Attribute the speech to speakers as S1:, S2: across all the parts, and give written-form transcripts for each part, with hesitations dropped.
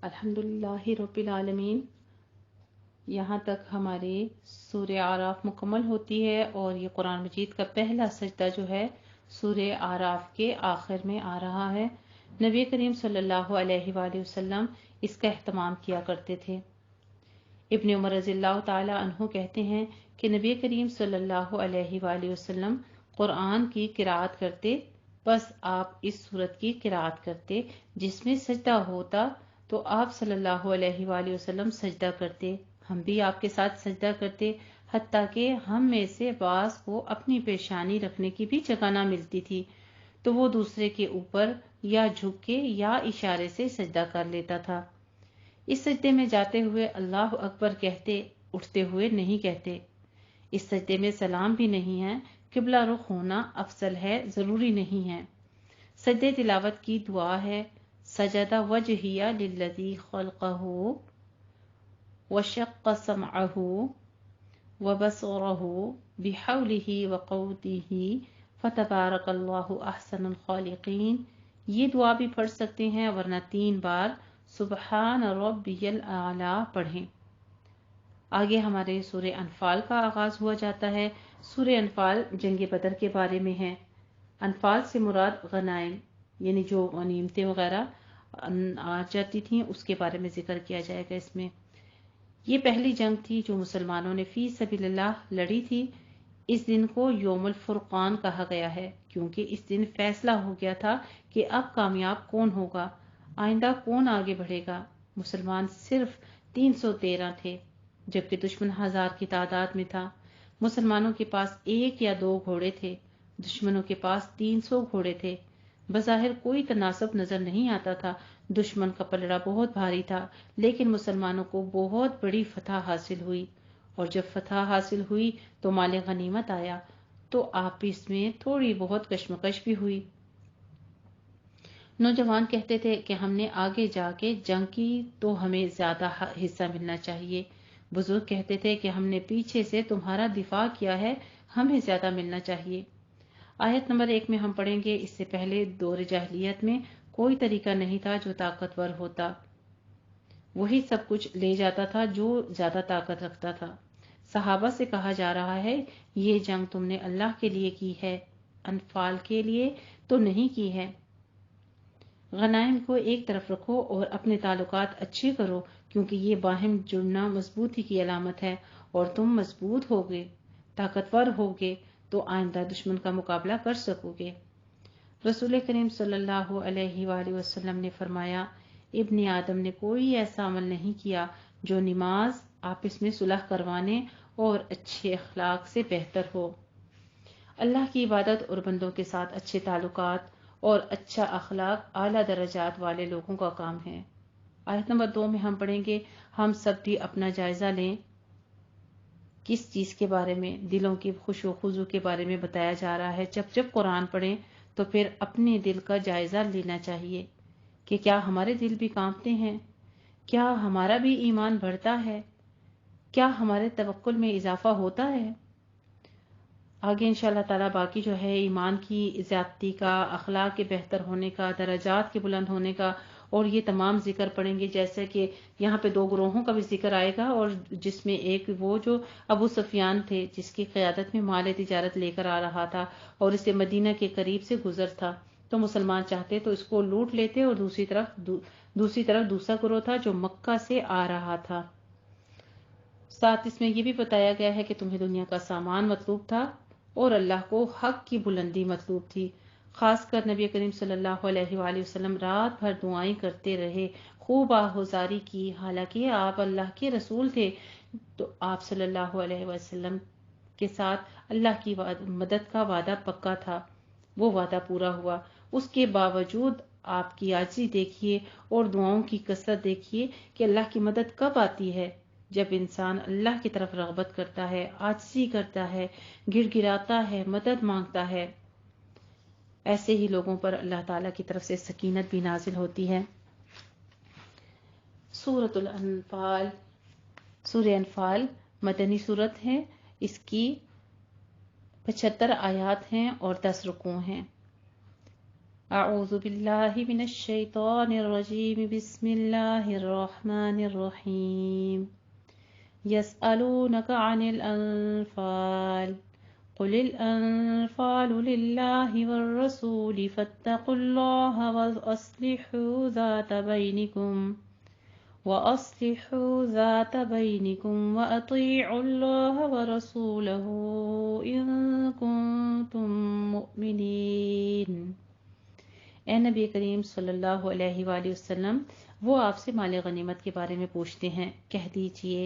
S1: الحمدللہ رب العالمین۔ یہاں تک ہماری سورہ آراف مکمل ہوتی ہے اور یہ قرآن مجید کا پہلا سجدہ جو ہے سورہ آراف کے آخر میں آ رہا ہے۔ نبی کریم صلی اللہ علیہ وآلہ وسلم اس کا اہتمام کیا کرتے تھے۔ ابن عمر رضی اللہ تعالی عنہ کہتے ہیں کہ نبی کریم صلی اللہ علیہ وآلہ وسلم قرآن کی قرأت کرتے، بس آپ اس سورت کی قرأت کرتے جس میں سجدہ ہوتا تو آپ صلی اللہ علیہ وآلہ وسلم سجدہ کرتے، ہم بھی آپ کے ساتھ سجدہ کرتے، حتیٰ کہ ہم میں سے بعض کو اپنی پیشانی رکھنے کی بھی جگہ نہ ملتی تھی تو وہ دوسرے کے اوپر یا جھک کے یا اشارے سے سجدہ کر لیتا تھا۔ اس سجدے میں جاتے ہوئے اللہ اکبر کہتے، اٹھتے ہوئے نہیں کہتے۔ اس سجدے میں سلام بھی نہیں ہے، قبلہ رخ ہونا افضل ہے، ضروری نہیں ہے۔ سجدے تلاوت کی دعا ہے، سجد وجہی للذی خلقہ وشق سمعہ وبصرہ بحولہ وقوتہ فتبارک اللہ احسن الخالقین۔ یہ دعا بھی پڑھ سکتے ہیں، ورنہ 3 بار سبحان ربی الاعلی پڑھیں۔ آگے ہمارے سورہ انفال کا آغاز ہوا جاتا ہے۔ سورہ انفال جنگ بدر کے بارے میں ہے۔ انفال سے مراد غنائم یعنی جو غنیمتیں وغیرہ آ جاتی تھیں اس کے بارے میں ذکر کیا جائے گا اس میں۔ یہ پہلی جنگ تھی جو مسلمانوں نے فی سبیل اللہ لڑی تھی۔ اس دن کو یوم الفرقان کہا گیا ہے کیونکہ اس دن فیصلہ ہو گیا تھا کہ اب کامیاب کون ہوگا، آئندہ کون آگے بڑھے گا۔ مسلمان صرف 313 تھے جبکہ دشمن 1000 کی تعداد میں تھا۔ مسلمانوں کے پاس 1 یا 2 گھوڑے تھے، دشمنوں کے پاس 300 گھوڑے تھے۔ بظاہر کوئی تناسب نظر نہیں آتا تھا، دشمن کا پلڑا بہت بھاری تھا، لیکن مسلمانوں کو بہت بڑی فتح حاصل ہوئی، اور جب فتح حاصل ہوئی تو مال غنیمت آیا تو آپس میں تھوڑی بہت کشمکش بھی ہوئی۔ نوجوان کہتے تھے کہ ہم نے آگے جا کے جنگ کی تو ہمیں زیادہ حصہ ملنا چاہیے۔ بزرگ کہتے تھے کہ ہم نے پیچھے سے تمہارا دفاع کیا ہے، ہمیں زیادہ ملنا چاہیے۔ آیت نمبر 1 میں ہم پڑھیں گے، اس سے پہلے دور جاہلیت میں کوئی طریقہ نہیں تھا جو طاقتور ہوتا، وہی سب کچھ لے جاتا تھا جو زیادہ طاقت رکھتا تھا۔ صحابہ سے کہا جا رہا ہے یہ جنگ تم نے اللہ کے لیے کی ہے، انفال کے لیے تو نہیں کی ہے۔ غنائم کو ایک طرف رکھو اور اپنے تعلقات اچھے کرو کیونکہ یہ باہم جڑنا مضبوطی کی علامت ہے، اور تم مضبوط ہوگے، طاقتور ہوگے تو آئندہ دشمن کا مقابلہ کر سکو گے۔ رسول کریم صلی اللہ علیہ وآلہ وسلم نے فرمایا، ابن آدم نے کوئی ایسا عمل نہیں کیا جو نماز، آپس میں صلح کروانے اور اچھے اخلاق سے بہتر ہو۔ اللہ کی عبادت اور بندوں کے ساتھ اچھے تعلقات اور اچھا اخلاق اعلیٰ درجات والے لوگوں کا کام ہے۔ آیت نمبر 2 میں ہم پڑھیں گے، ہم سب بھی اپنا جائزہ لیں۔ کس چیز کے بارے میں؟ دلوں کی خشوع و خضوع کے بارے میں بتایا جا رہا ہے۔ جب قرآن پڑھیں تو پھر اپنے دل کا جائزہ لینا چاہیے کہ کیا ہمارے دل بھی کانپتے ہیں، کیا ہمارا بھی ایمان بڑھتا ہے، کیا ہمارے توکل میں اضافہ ہوتا ہے۔ آگے انشاءاللہ تعالیٰ باقی جو ہے ایمان کی زیادتی کا، اخلاق کے بہتر ہونے کا، درجات کے بلند ہونے کا، اور یہ تمام ذکر پڑیں گے، جیسے کہ یہاں پہ 2 گروہوں کا بھی ذکر آئے گا، اور جس میں ایک وہ جو ابو سفیان تھے جس کی قیادت میں مال تجارت لے کر آ رہا تھا اور اسے مدینہ کے قریب سے گزر تھا، تو مسلمان چاہتے تو اس کو لوٹ لیتے، اور دوسری طرف دوسرا گروہ تھا جو مکہ سے آ رہا تھا۔ ساتھ اس میں یہ بھی بتایا گیا ہے کہ تمہیں دنیا کا سامان مطلوب تھا اور اللہ کو حق کی بلندی مطلوب تھی۔ خاص کر نبی کریم صلی اللہ علیہ وآلہ وسلم رات بھر دعائیں کرتے رہے، خوب آہوزاری کی، حالانکہ آپ اللہ کے رسول تھے، تو آپ صلی اللہ علیہ وسلم کے ساتھ اللہ کی مدد کا وعدہ پکا تھا، وہ وعدہ پورا ہوا۔ اس کے باوجود آپ کی عاجزی دیکھیے اور دعاؤں کی کثرت دیکھیے کہ اللہ کی مدد کب آتی ہے، جب انسان اللہ کی طرف رغبت کرتا ہے، عاجزی کرتا ہے، گڑ گڑاتا ہے، مدد مانگتا ہے، ایسے ہی لوگوں پر اللہ تعالیٰ کی طرف سے سکینت بھی نازل ہوتی ہے۔ سورۃ الانفال، سورہ انفال مدنی سورت ہے، اس کی 75 آیات ہیں اور 10 رکوع ہیں۔ اعوذ باللہ من الشیطان الرجیم بسم اللہ الرحمن الرحیم يسألونك عن الأنفال قل الأنفال لله والرسول فاتقوا الله وأصلحوا ذات بينكم وأطيعوا الله ورسوله إن كنتم مؤمنين۔ اے نبی کریم صلی اللہ علیہ وآلہ وسلم، وہ آپ سے مال غنیمت کے بارے میں پوچھتے ہیں، کہہ دیجئے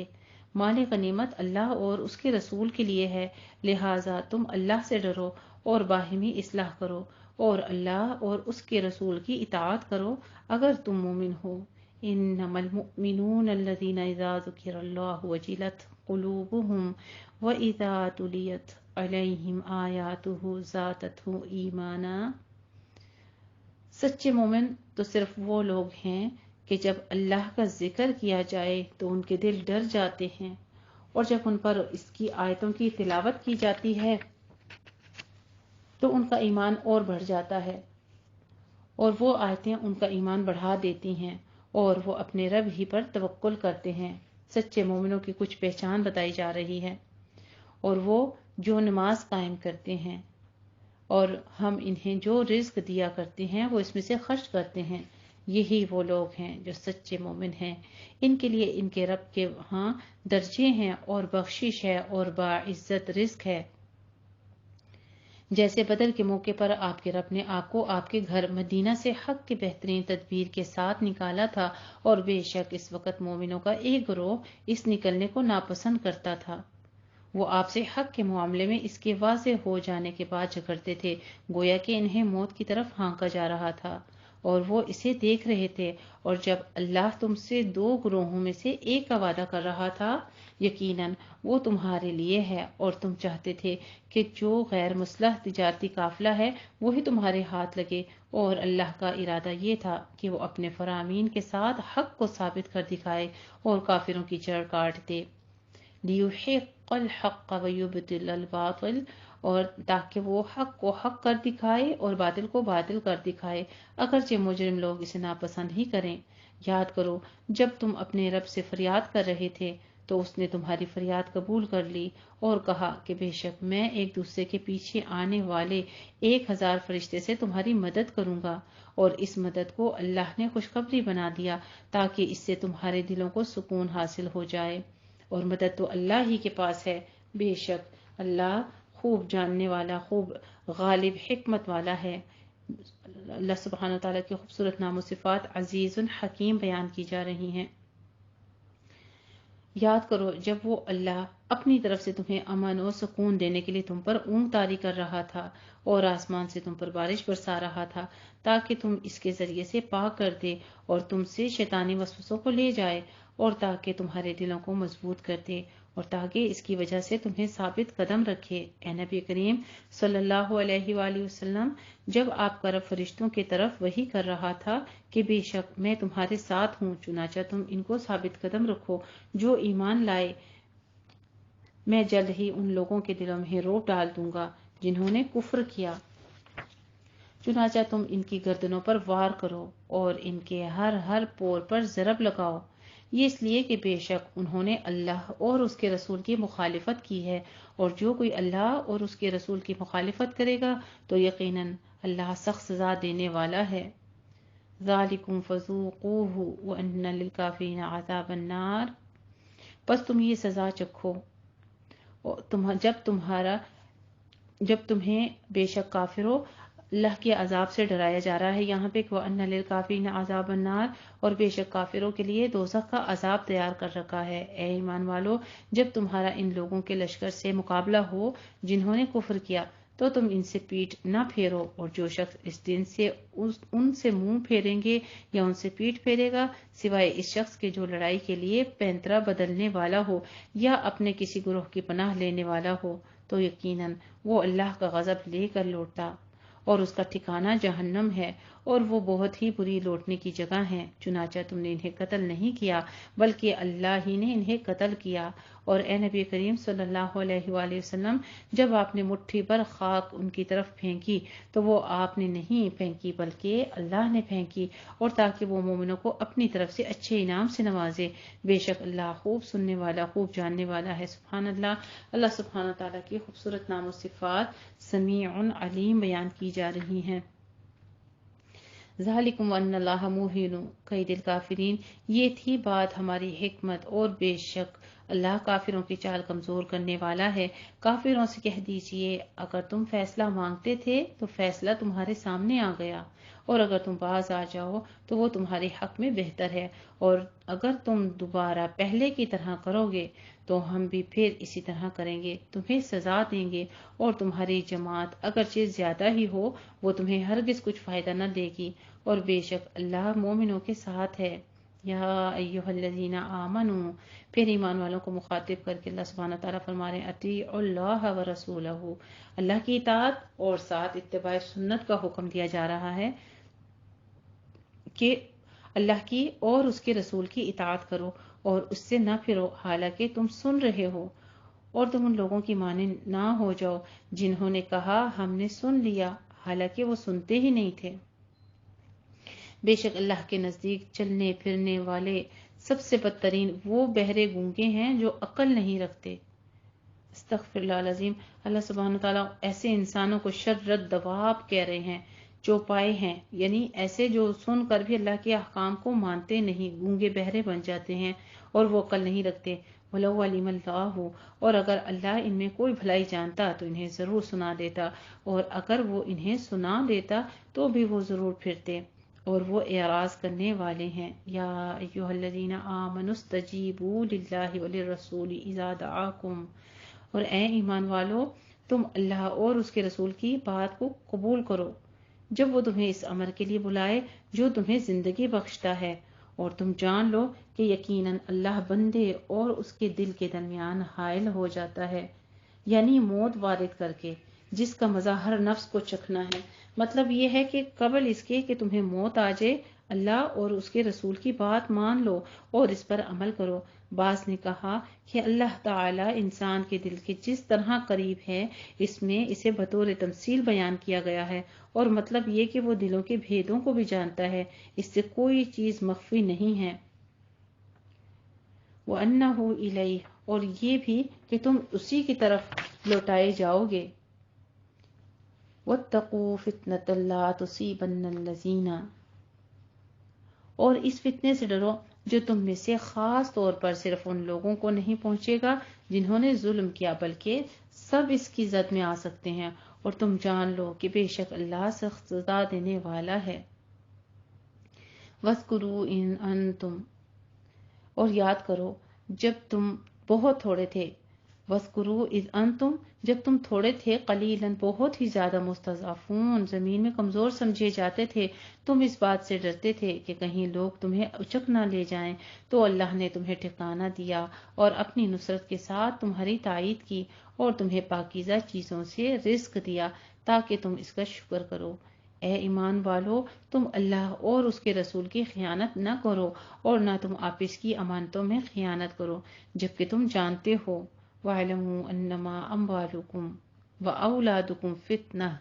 S1: مال غنیمت اللہ اور اس کے رسول کے لیے ہے، لہٰذا تم اللہ سے ڈرو اور باہمی اصلاح کرو اور اللہ اور اس کے رسول کی اطاعت کرو اگر تم مومن ہو۔ انما المؤمنون الذین اذا ذکر اللہ وجلت قلوبهم واذا تلیت علیہم آیاتہ زادتہم ایمانا۔ سچے مومن تو صرف وہ لوگ ہیں کہ جب اللہ کا ذکر کیا جائے تو ان کے دل ڈر جاتے ہیں، اور جب ان پر اس کی آیتوں کی تلاوت کی جاتی ہے تو ان کا ایمان اور بڑھ جاتا ہے، اور وہ آیتیں ان کا ایمان بڑھا دیتی ہیں اور وہ اپنے رب ہی پر توکل کرتے ہیں۔ سچے مومنوں کی کچھ پہچان بتائی جا رہی ہے، اور وہ جو نماز قائم کرتے ہیں اور ہم انہیں جو رزق دیا کرتے ہیں وہ اس میں سے خرچ کرتے ہیں، یہی وہ لوگ ہیں جو سچے مومن ہیں۔ ان کے لیے ان کے رب کے ہاں درجے ہیں اور بخشش ہے اور باعزت رزق ہے۔ جیسے بدر کے موقع پر آپ کے رب نے آپ کو آپ کے گھر مدینہ سے حق کے بہترین تدبیر کے ساتھ نکالا تھا، اور بے شک اس وقت مومنوں کا ایک گروہ اس نکلنے کو ناپسند کرتا تھا۔ وہ آپ سے حق کے معاملے میں اس کے واضح ہو جانے کے بعد جھگڑتے تھے، گویا کہ انہیں موت کی طرف ہانکا جا رہا تھا اور وہ اسے دیکھ رہے تھے۔ اور جب اللہ تم سے دو گروہوں میں سے ایک کا وعدہ کر رہا تھا، یقیناً وہ تمہارے لیے ہے، اور تم چاہتے تھے کہ جو غیر مسلح تجارتی قافلہ ہے وہی تمہارے ہاتھ لگے، اور اللہ کا ارادہ یہ تھا کہ وہ اپنے فرامین کے ساتھ حق کو ثابت کر دکھائے اور کافروں کی جڑ کاٹ دے۔ لِيُحِقَّ الْحَقَّ وَيُبْطِلَ الْبَاطِلَ، اور تاکہ وہ حق کو حق کر دکھائے اور باطل کو باطل کر دکھائے، اگرچہ مجرم لوگ اسے ناپسند ہی کریں۔ یاد کرو جب تم اپنے رب سے فریاد کر رہے تھے تو اس نے تمہاری فریاد قبول کر لی اور کہا کہ بے شک میں ایک دوسرے کے پیچھے آنے والے 1000 فرشتے سے تمہاری مدد کروں گا، اور اس مدد کو اللہ نے خوشخبری بنا دیا تاکہ اس سے تمہارے دلوں کو سکون حاصل ہو جائے، اور مدد تو اللہ ہی کے پاس ہے، بے شک اللہ خوب جاننے والا، خوب غالب، حکمت والا ہے۔ اللہ سبحانہ وتعالیٰ کے خوبصورت نام و صفات عزیز حکیم بیان کی جا رہی ہیں۔ یاد کرو جب وہ اللہ اپنی طرف سے تمہیں امن اور سکون دینے کے لیے تم پر اونگ طاری کر رہا تھا اور آسمان سے تم پر بارش برسا رہا تھا تاکہ تم اس کے ذریعے سے پاک کر دے اور تم سے شیطانی وسوسوں کو لے جائے، اور تاکہ تمہارے دلوں کو مضبوط کر دے، اور تاکہ اس کی وجہ سے تمہیں ثابت قدم رکھے۔ اے نبی کریم صلی اللہ علیہ وآلہ وسلم، جب آپ کا رب فرشتوں کی طرف وحی کر رہا تھا کہ بے شک میں تمہارے ساتھ ہوں، چنانچہ تم ان کو ثابت قدم رکھو جو ایمان لائے، میں جلد ہی ان لوگوں کے دلوں میں روک ڈال دوں گا جنہوں نے کفر کیا، چنانچہ تم ان کی گردنوں پر وار کرو اور ان کے ہر پور پر ضرب لگاؤ، یہ اس لیے کہ بے شک انہوں نے اللہ اور اس کے رسول کی مخالفت کی ہے، اور جو کوئی اللہ اور اس کے رسول کی مخالفت کرے گا تو یقیناً اللہ سخت سزا دینے والا ہے۔ ذالکم فذوقوہ وان للکافرین عذاب النار، بس تم یہ سزا چکھو جب تمہیں بے شک کافروں اللہ کے عذاب سے ڈرایا جا رہا ہے۔ یہاں پہ وَأَنَّ لِلْكَافِرِينَ عَذَابَ النَّارِ، اور بے شک کافروں کے لیے دوزخ کا عذاب تیار کر رکھا ہے۔ اے ایمان والو، جب تمہارا ان لوگوں کے لشکر سے مقابلہ ہو جنہوں نے کفر کیا تو تم ان سے پیٹ نہ پھیرو، اور جو شخص اس دن سے ان سے منہ پھیریں گے یا ان سے پیٹ پھیرے گا سوائے اس شخص کے جو لڑائی کے لیے پینترا بدلنے والا ہو یا اپنے کسی گروہ کی پناہ لینے والا ہو، تو یقیناً وہ اللہ کا غضب لے کر لوٹتا، اور اس کا ٹھکانہ جہنم ہے، اور وہ بہت ہی بری لوٹنے کی جگہ ہیں۔ چنانچہ تم نے انہیں قتل نہیں کیا بلکہ اللہ ہی نے انہیں قتل کیا۔ اور اے نبی کریم صلی اللہ علیہ وآلہ وسلم، جب آپ نے مٹھی پر خاک ان کی طرف پھینکی تو وہ آپ نے نہیں پھینکی بلکہ اللہ نے پھینکی، اور تاکہ وہ مومنوں کو اپنی طرف سے اچھے انعام سے نوازے۔ بے شک اللہ خوب سننے والا، خوب جاننے والا ہے۔ سبحان اللہ۔ اللہ سبحانہ تعالیٰ کی خوبصورت نام و صفات سمیع علیم بیان کی جا رہی ہیں۔ ذالکم وان اللہ موہن کید الکافرین، یہ تھی بات ہماری حکمت، اور بے شک اللہ کافروں کی چال کمزور کرنے والا ہے۔ کافروں سے کہہ دیجئے اگر تم فیصلہ مانگتے تھے تو فیصلہ تمہارے سامنے آ گیا، اور اگر تم باز آ جاؤ تو وہ تمہارے حق میں بہتر ہے، اور اگر تم دوبارہ پہلے کی طرح کرو گے تو ہم بھی پھر اسی طرح کریں گے، تمہیں سزا دیں گے، اور تمہاری جماعت اگرچہ زیادہ ہی ہو وہ تمہیں ہرگز کچھ فائدہ نہ دے گی، اور بے شک اللہ مومنوں کے ساتھ ہے۔ یا ایھا الذین آمنوا، پھر ایمان والوں کو مخاطب کر کے اللہ سبحانہ تعالیٰ فرما رہے ہیں اطیعوا اللہ ورسولہ، اللہ کی اطاعت اور ساتھ اتباع سنت کا حکم دیا جا رہا ہے کہ اللہ کی اور اس کے رسول کی اطاعت کرو اور اس سے نہ پھرو حالانکہ تم سن رہے ہو، اور تم ان لوگوں کی مانند نہ ہو جاؤ جنہوں نے کہا ہم نے سن لیا حالانکہ وہ سنتے ہی نہیں تھے۔ بے شک اللہ کے نزدیک چلنے پھرنے والے سب سے بدترین وہ بہرے گونگے ہیں جو عقل نہیں رکھتے۔ استغفر اللہ العظیم۔ اللہ سبحانہ تعالیٰ ایسے انسانوں کو شررد دواب کہہ رہے ہیں جو پائے ہیں، یعنی ایسے جو سن کر بھی اللہ کے احکام کو مانتے نہیں، گونگے بہرے بن جاتے ہیں اور وہ عقل نہیں رکھتے۔ وَلَوْ عَلِمَ اللَّهُ، اور اگر اللہ ان میں کوئی بھلائی جانتا تو انہیں ضرور سنا دیتا، اور اگر وہ انہیں سنا دیتا تو بھی وہ ضرور پھرتے، اور وہ اعراض کرنے والے ہیں۔ یا ایھا الذین آمنوا استجیبوا للہ وللرسول اذا دعاکم، اور اے ایمان والو تم اللہ اور اس کے رسول کی بات کو قبول کرو جب وہ تمہیں اس امر کے لیے بلائے جو تمہیں زندگی بخشتا ہے، اور تم جان لو کہ یقیناً اللہ بندے اور اس کے دل کے درمیان حائل ہو جاتا ہے، یعنی موت وارد کر کے، جس کا مزہ ہر نفس کو چکھنا ہے۔ مطلب یہ ہے کہ قبل اس کے کہ تمہیں موت آ جائے اللہ اور اس کے رسول کی بات مان لو اور اس پر عمل کرو۔ بعض نے کہا کہ اللہ تعالیٰ انسان کے دل کے جس طرح قریب ہے اس میں اسے بطور تمثیل بیان کیا گیا ہے، اور مطلب یہ کہ وہ دلوں کے بھیدوں کو بھی جانتا ہے، اس سے کوئی چیز مخفی نہیں ہے۔ وَأَنَّهُ إِلَيْهِ، اور یہ بھی کہ تم اسی کی طرف لوٹائے جاؤ گے۔ وَاتَّقُوا فِتْنَةً لَا تُصِيبَنَّ الَّذِينَ، اور اس فتنے سے ڈرو جو تم میں سے خاص طور پر صرف ان لوگوں کو نہیں پہنچے گا جنہوں نے ظلم کیا، بلکہ سب اس کی زد میں آ سکتے ہیں، اور تم جان لو کہ بے شک اللہ سخت سزا دینے والا ہے۔ وَاذْكُرُوا إِذْ أَنْتُمْ، اور یاد کرو جب تم بہت تھوڑے تھے، وَاذْكُرُوا إِذْ أَنْتُمْ، جب تم تھوڑے تھے، قلیلاً بہت ہی زیادہ، مستضعفون زمین میں کمزور سمجھے جاتے تھے، تم اس بات سے ڈرتے تھے کہ کہیں لوگ تمہیں اچک نہ لے جائیں، تو اللہ نے تمہیں ٹھکانہ دیا اور اپنی نصرت کے ساتھ تمہاری تائید کی، اور تمہیں پاکیزہ چیزوں سے رزق دیا تاکہ تم اس کا شکر کرو۔ اے ایمان والو، تم اللہ اور اس کے رسول کی خیانت نہ کرو، اور نہ تم آپس کی امانتوں میں خیانت کرو، جبکہ تم جانتے ہو۔ وَاعْلَمُوا أَنَّمَا أَمْوَالُكُمْ وَأَوْلَادُكُمْ فِتْنَةٌ،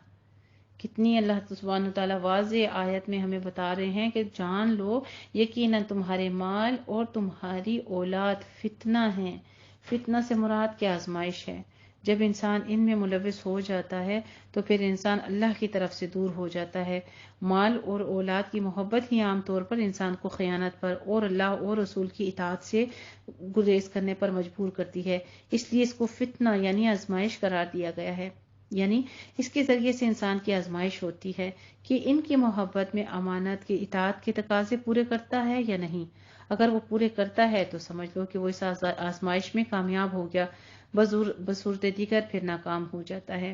S1: کتنی اللہ سبحانہ تعالیٰ واضح آیت میں ہمیں بتا رہے ہیں کہ جان لو یقیناً تمہارے مال اور تمہاری اولاد فتنہ ہیں۔ فتنہ سے مراد کیا؟ آزمائش ہے۔ جب انسان ان میں ملوث ہو جاتا ہے تو پھر انسان اللہ کی طرف سے دور ہو جاتا ہے۔ مال اور اولاد کی محبت ہی عام طور پر انسان کو خیانت پر اور اللہ اور رسول کی اطاعت سے گریز کرنے پر مجبور کرتی ہے، اس لیے اس کو فتنہ یعنی آزمائش قرار دیا گیا ہے۔ یعنی اس کے ذریعے سے انسان کی آزمائش ہوتی ہے کہ ان کی محبت میں امانت کے اطاعت کے تقاضے پورے کرتا ہے یا نہیں۔ اگر وہ پورے کرتا ہے تو سمجھ لو کہ وہ اس آزمائش میں کامیاب ہو گیا، بصورت دیگر پھر ناکام ہو جاتا ہے۔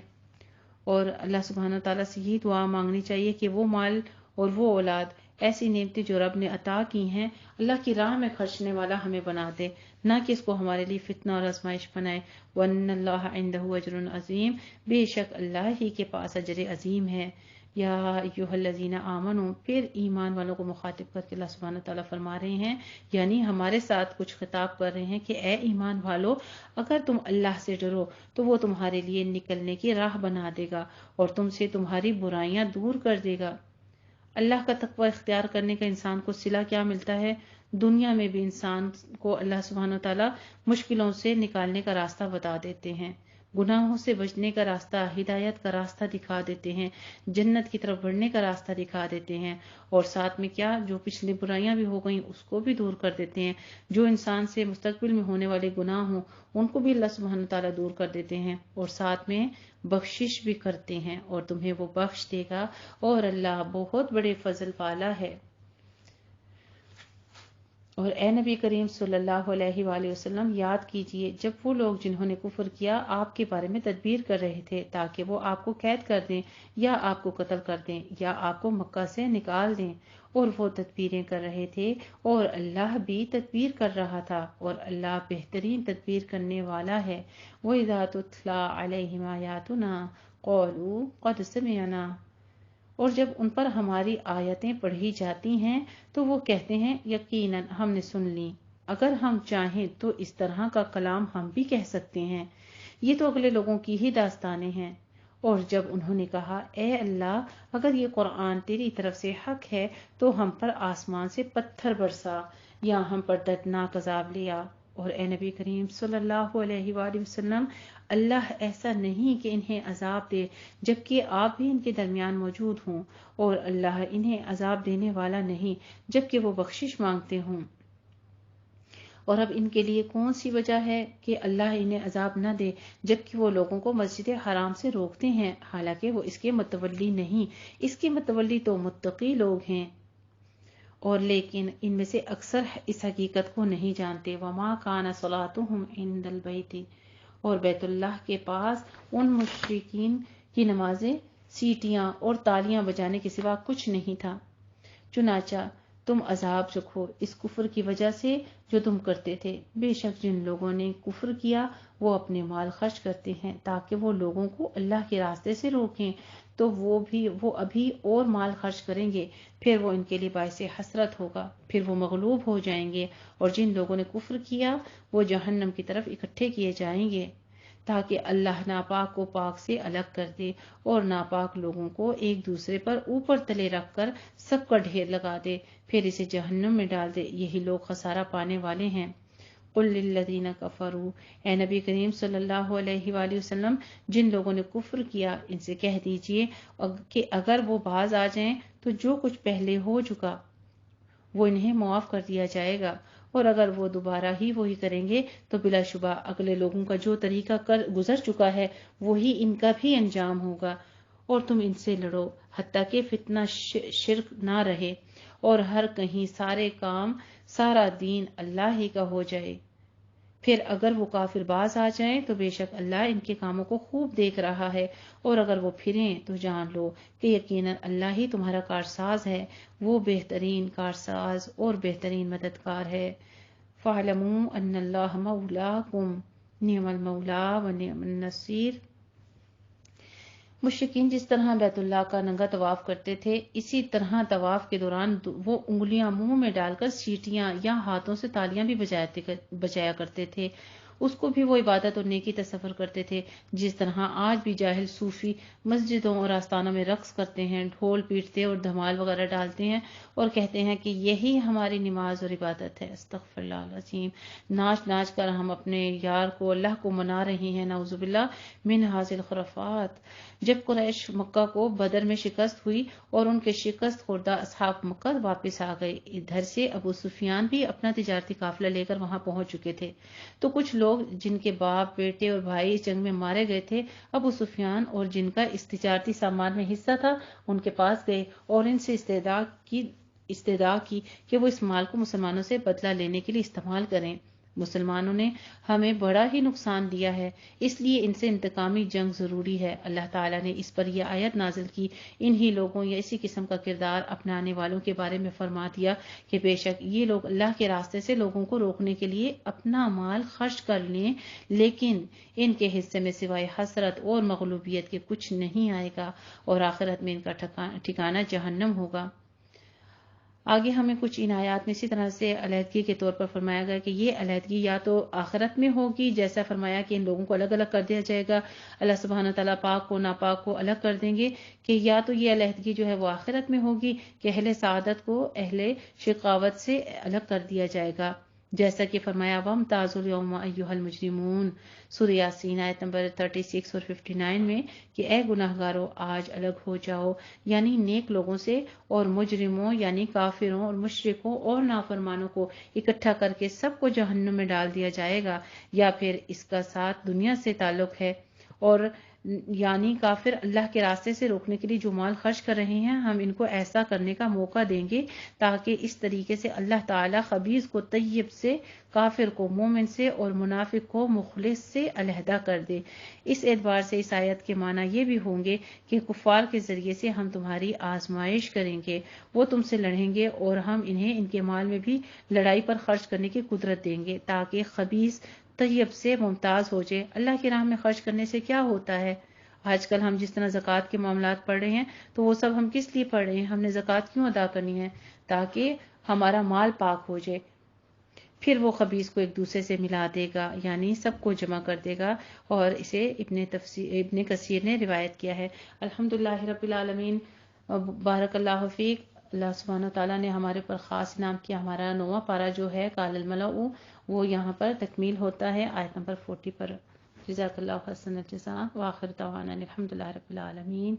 S1: اور اللہ سبحانہ تعالیٰ سے یہی دعا مانگنی چاہیے کہ وہ مال اور وہ اولاد، ایسی نعمتیں جو رب نے عطا کی ہیں، اللہ کی راہ میں خرچنے والا ہمیں بنا دے، نہ کہ اس کو ہمارے لیے فتنہ اور آزمائش بنائے۔ وَأَنَّ اللَّهَ عِندَهُ أَجْرٌ عَظِيمٌ، بے شک اللہ ہی کے پاس اجر عظیم ہے۔ یا ایھا الذین آمنوا، پھر ایمان والوں کو مخاطب کر کے اللہ سبحانہ تعالیٰ فرما رہے ہیں، یعنی ہمارے ساتھ کچھ خطاب کر رہے ہیں کہ اے ایمان والو، اگر تم اللہ سے ڈرو تو وہ تمہارے لیے نکلنے کی راہ بنا دے گا اور تم سے تمہاری برائیاں دور کر دے گا۔ اللہ کا تقوی اختیار کرنے کا انسان کو صلہ کیا ملتا ہے؟ دنیا میں بھی انسان کو اللہ سبحانہ وتعالی مشکلوں سے نکالنے کا راستہ بتا دیتے ہیں، گناہوں سے بچنے کا راستہ، ہدایت کا راستہ دکھا دیتے ہیں، جنت کی طرف بڑھنے کا راستہ دکھا دیتے ہیں، اور ساتھ میں کیا، جو پچھلی برائیاں بھی ہو گئیں اس کو بھی دور کر دیتے ہیں، جو انسان سے مستقبل میں ہونے والے گناہ ہوں ان کو بھی اللہ سبحانہ تعالیٰ دور کر دیتے ہیں، اور ساتھ میں بخشش بھی کرتے ہیں، اور تمہیں وہ بخش دے گا، اور اللہ بہت بڑے فضل والا ہے۔ اور اے نبی کریم صلی اللہ علیہ وآلہ وسلم، یاد کیجئے جب وہ لوگ جنہوں نے کفر کیا آپ کے بارے میں تدبیر کر رہے تھے تاکہ وہ آپ کو قید کر دیں یا آپ کو قتل کر دیں یا آپ کو مکہ سے نکال دیں، اور وہ تدبیریں کر رہے تھے اور اللہ بھی تدبیر کر رہا تھا، اور اللہ بہترین تدبیر کرنے والا ہے۔ وَإِذَا تُتْلَىٰ عَلَيْهِمْ آيَاتُنَا قَالُوا قَدْ سَمِعْنَا، اور جب ان پر ہماری آیتیں پڑھی جاتی ہیں تو وہ کہتے ہیں یقیناً ہم نے سن لی، اگر ہم چاہیں تو اس طرح کا کلام ہم بھی کہہ سکتے ہیں۔ یہ تو اگلے لوگوں کی ہی داستانیں ہیں۔ اور جب انہوں نے کہا اے اللہ، اگر یہ قرآن تیری طرف سے حق ہے تو ہم پر آسمان سے پتھر برسا یا ہم پر دردناک عذاب لیا۔ اور اے نبی کریم صلی اللہ علیہ وآلہ وسلم، اللہ ایسا نہیں کہ انہیں عذاب دے جبکہ آپ بھی ان کے درمیان موجود ہوں، اور اللہ انہیں عذاب دینے والا نہیں جبکہ وہ بخشش مانگتے ہوں۔ اور اب ان کے لیے کون سی وجہ ہے کہ اللہ انہیں عذاب نہ دے جبکہ وہ لوگوں کو مسجد حرام سے روکتے ہیں، حالانکہ وہ اس کے متولی نہیں، اس کے متولی تو متقی لوگ ہیں، اور لیکن ان میں سے اکثر اس حقیقت کو نہیں جانتے۔ وَمَا كَانَ صَلَاتُهُمْ عِندَ الْبَيْتِ، اور بیت اللہ کے پاس ان مشرکین کی نمازیں سیٹیاں اور تالیاں بجانے کے سوا کچھ نہیں تھا۔ چنانچہ تم عذاب چکھو اس کفر کی وجہ سے جو تم کرتے تھے، بے شک جن لوگوں نے کفر کیا وہ اپنے مال خرچ کرتے ہیں تاکہ وہ لوگوں کو اللہ کے راستے سے روکیں، تو وہ ابھی اور مال خرچ کریں گے، پھر وہ ان کے لیے باعث حسرت ہوگا، پھر وہ مغلوب ہو جائیں گے، اور جن لوگوں نے کفر کیا وہ جہنم کی طرف اکٹھے کیے جائیں گے، تاکہ اللہ ناپاک کو پاک سے الگ کر دے اور ناپاک لوگوں کو ایک دوسرے پر اوپر تلے رکھ کر سب کا ڈھیر لگا دے، پھر اسے جہنم میں ڈال دے، یہی لوگ خسارہ پانے والے ہیں۔ قُل لِّلَّذِينَ كَفَرُوا، اے نبی کریم صلی اللہ علیہ وآلہ وسلم، جن لوگوں نے کفر کیا ان سے کہہ دیجئے کہ اگر وہ باز آ جائیں تو جو کچھ پہلے ہو چکا وہ انہیں معاف کر دیا جائے گا، اور اگر وہ دوبارہ ہی وہی کریں گے تو بلا شبہ اگلے لوگوں کا جو طریقہ گزر چکا ہے وہی ان کا بھی انجام ہوگا، اور تم ان سے لڑو حتیٰ کہ فتنہ شرک نہ رہے اور ہر کہیں سارے کام سارا دین اللہ ہی کا ہو جائے، پھر اگر وہ کافر باز آ جائیں تو بے شک اللہ ان کے کاموں کو خوب دیکھ رہا ہے، اور اگر وہ پھریں تو جان لو کہ یقیناً اللہ ہی تمہارا کارساز ہے، وہ بہترین کارساز اور بہترین مددگار ہے۔ فَاعْلَمُوا أَنَّ اللَّهَ مَوْلَاكُمْ نِعْمَ الْمَوْلَىٰ وَنِعْمَ النَّصِيرُ۔ مشرکین جس طرح بیت اللہ کا ننگا طواف کرتے تھے، اسی طرح طواف کے دوران وہ انگلیاں منہ میں ڈال کر سیٹیاں یا ہاتھوں سے تالیاں بھی بجایا کرتے تھے، اس کو بھی وہ عبادت اور نیکی تصور کرتے تھے، جس طرح آج بھی جاہل صوفی مسجدوں اور آستانوں میں رقص کرتے ہیں، ڈھول پیٹتے اور دھمال وغیرہ ڈالتے ہیں اور کہتے ہیں کہ یہی ہماری نماز اور عبادت ہے۔ استغفر اللہ العظیم۔ ناچ ناچ کر ہم اپنے یار کو، اللہ کو منا رہے ہیں، نعوذ باللہ من ھذی الخرافات۔ جب قریش مکہ کو بدر میں شکست ہوئی اور ان کے شکست خوردہ اصحاب مکہ واپس آ گئے، ادھر سے ابو سفیان بھی اپنا تجارتی قافلہ لے کر وہاں پہنچ چکے تھے، تو کچھ لوگ جن کے باپ، بیٹے اور بھائی اس جنگ میں مارے گئے تھے، ابو سفیان اور جن کا اس تجارتی سامان میں حصہ تھا ان کے پاس گئے اور ان سے استدعا کی کہ وہ اس مال کو مسلمانوں سے بدلہ لینے کے لیے استعمال کریں۔ مسلمانوں نے ہمیں بڑا ہی نقصان دیا ہے، اس لیے ان سے انتقامی جنگ ضروری ہے۔ اللہ تعالیٰ نے اس پر یہ آیت نازل کی، انہی لوگوں یا اسی قسم کا کردار اپنانے والوں کے بارے میں فرما دیا کہ بے شک یہ لوگ اللہ کے راستے سے لوگوں کو روکنے کے لیے اپنا مال خرچ کر لیں، لیکن ان کے حصے میں سوائے حسرت اور مغلوبیت کے کچھ نہیں آئے گا، اور آخرت میں ان کا ٹھکانہ جہنم ہوگا۔ آگے ہمیں کچھ ان آیات میں اسی طرح سے علیحدگی کے طور پر فرمایا گیا کہ یہ علیحدگی یا تو آخرت میں ہوگی، جیسا فرمایا کہ ان لوگوں کو الگ الگ کر دیا جائے گا، اللہ سبحانہ تعالیٰ پاک کو ناپاک کو الگ کر دیں گے، کہ یا تو یہ علیحدگی جو ہے وہ آخرت میں ہوگی کہ اہل سعادت کو اہل شقاوت سے الگ کر دیا جائے گا، جیسا کہ فرمایا وَامْتَازُوا الْيَوْمَ أَيُّهَا الْمُجْرِمُونَ سورہ یاسین آیت نمبر 36 اور 59 میں، کہ اے گناہگاروں آج الگ ہو جاؤ، یعنی نیک لوگوں سے، اور مجرموں یعنی کافروں اور مشرکوں اور نافرمانوں کو اکٹھا کر کے سب کو جہنم میں ڈال دیا جائے گا، یا پھر اس کا ساتھ دنیا سے تعلق ہے، اور یعنی کافر اللہ کے راستے سے روکنے کے لیے جو مال خرچ کر رہے ہیں ہم ان کو ایسا کرنے کا موقع دیں گے تاکہ اس طریقے سے اللہ تعالیٰ خبیث کو طیب سے، کافر کو مومن سے، اور منافق کو مخلص سے علیحدہ کر دے۔ اس اعتبار سے اس آیت کے معنی یہ بھی ہوں گے کہ کفار کے ذریعے سے ہم تمہاری آزمائش کریں گے، وہ تم سے لڑیں گے، اور ہم انہیں ان کے مال میں بھی لڑائی پر خرچ کرنے کی قدرت دیں گے تاکہ خبیث طیب سے ممتاز ہو جائے۔ اللہ کی راہ میں خرچ کرنے سے کیا ہوتا ہے؟ آج کل ہم جس طرح زکوٰۃ کے معاملات پڑھ رہے ہیں تو وہ سب ہم کس لیے پڑھ رہے ہیں؟ ہم نے زکوٰۃ کیوں ادا کرنی ہے؟ تاکہ ہمارا مال پاک ہو جائے۔ پھر وہ خبیث کو ایک دوسرے سے ملا دے گا، یعنی سب کو جمع کر دے گا، اور اسے ابن کثیر نے روایت کیا ہے۔ الحمدللہ رب العالمین، بارک اللہ فیک۔ اللہ سبحانہ تعالیٰ نے ہمارے پر خاص انعام کیا۔ ہمارا 9واں پارہ جو ہے قال الملأ، وہ یہاں پر تکمیل ہوتا ہے آیت نمبر 40 پر۔ جزاک اللہ حسن الجزاء، وآخر دعوانا الحمدللہ رب العالمین۔